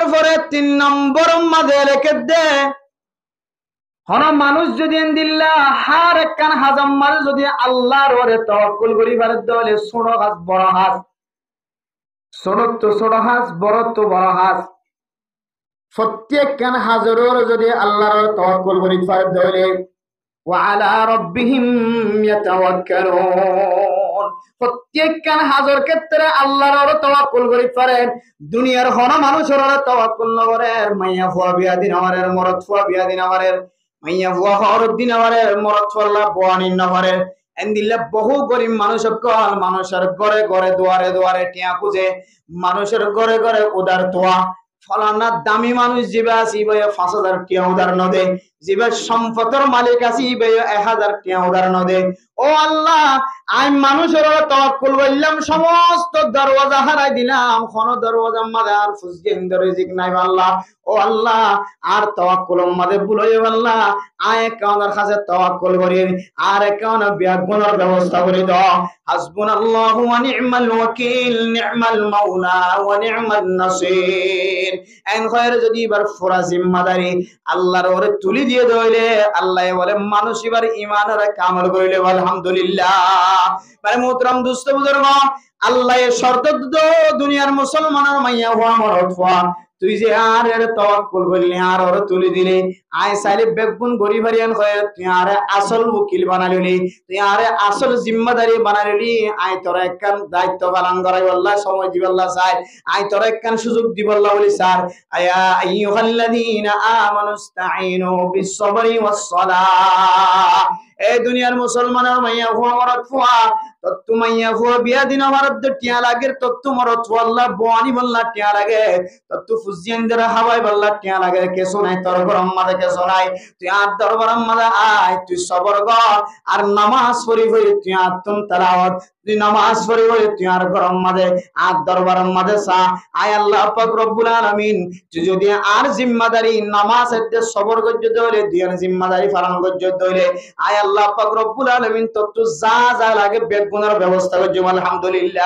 এরপরে 3 নম্বর মাঝে রেখে দে হন মানুষ যদি দিল্লা হার একখান হাজাম মাল যদি আল্লাহর ওরে তাওয়াক্কুল করি পারে দলে ছোট হাজ বড় হাজ ছোট তো ছোট হাজ বড় তো বড় হাজ প্রত্যেকখান হাজরের যদি আল্লাহর তাওয়াক্কুল করি পারে দলে ওয়ালা রাব্বিহিম ইয়াতাওয়াক্কালুন প্রত্যেকখান হাজর ক্ষেত্রে আল্লাহর তাওয়াক্কুল করি পারে দুনিয়ার হন মানুষের তাওয়াক্কুল না করে মাইয়া ফুয়া বিয়া দিন আমারের মরদ ফুয়া বিয়া দিন আমারের মাইয়া ফুয়া হওয়ার দিন আমারের মরদ ফুয়া বোয়ানি না করে এন্দিল্লা বহু গরিব মানুষ সকল মানুষের ঘরে ঘরে দুয়ারে দুয়ারে টিয়া খুঁজে মানুষের ঘরে ঘরে উদার তোয়া ফলানা দামি মানুষ যেবা আছে ভাই 5000 টিয়া উদার নদে যেবা সম্পদের মালিক আছে ভাই 1000 টিয়া উদার নদে ও আল্লাহ আমি মানুষের তাওয়াক্কুল করলাম সমস্ত দরওয়াজা হারাই দিলাম কোন দরওয়াজা মাদে আর ফুজগেন রিজিক নাই আল্লাহ ও আল্লাহ আর তাওয়াক্কুল মাদে বুলই আল্লাহ আয় কাউনার কাছে তাওয়াক্কুল করি আর কাউন বিয়াগুনার ব্যবস্থা করে দাও হাসবুনাল্লাহু ওয়া নি'মাল ওয়াকিল নি'মাল মাওলা ওয়া নি'মান নাসির এন খয়ের যদি এবার পুরা জিম্মাদারি আল্লাহর ওরে তুলি দিয়ে দইলে আল্লাহ বলে মানুষ এবার ঈমানের কামল করিলে আলহামদুলিল্লাহ মানে মুহতারাম দোস্ত বুজুর্গ আল্লাহ এর শর্ত দুনিয়ার মুসলমানের মাইয়া হওয়া মরদ হওয়া তুই যে আর এর তাওয়াক্কুল করলি আর ওরে তুলি দিলি আয় চাইলে বেগুন গরি ভারিয়ান হয় তুই আরে আসল উকিল বানালিলি তুই আরে আসল জিম্মাদারি বানালিলি আয় তোরা একখান দায়িত্ব পালন করাই আল্লাহ সময় দিব আল্লাহ চাই আয় তোরা একখান সুযোগ দিব আল্লাহ বলি স্যার আয়া আইয়ুহাল্লাযীনা আমানুস্তাঈনু বিস-সাবরি ওয়াস-সালাহ এই দুনিয়ার মুসলমানের মাইয়া হুয়া মরদ ফুয়া তত্তু মাইয়া হুয়া বিয়া দিন মরদ টিয়া লাগে তত্তু মরদ ফুয়া আল্লাহ বোয়ানি বল্লা টিয়া লাগে তত্তু ফুজিয়ানদের হাওয়াই বল্লা টিয়া লাগে কে শোনাই তোর গরম মাদে কে শোনাই তুই আর দরবার মাদে আয় তুই সবর কর আর নামাজ পড়ি হই তুই আতুম তেলাওয়াত তুই নামাজ পড়ি হই তুই আর গরম মাদে আর দরবার মাদে সা আয় আল্লাহ পাক রব্বুল আলামিন তুই যদি আর জিম্মাদারি নামাজ এতে সবর গজ্জ দইলে দিয়ার জিম্মাদারি পালন গজ্জ দইলে আয় আল্লাহ পাক রব্বুল আলামিন তত্তু যা যা লাগে বেগুনের ব্যবস্থা করছো আলহামদুলিল্লাহ।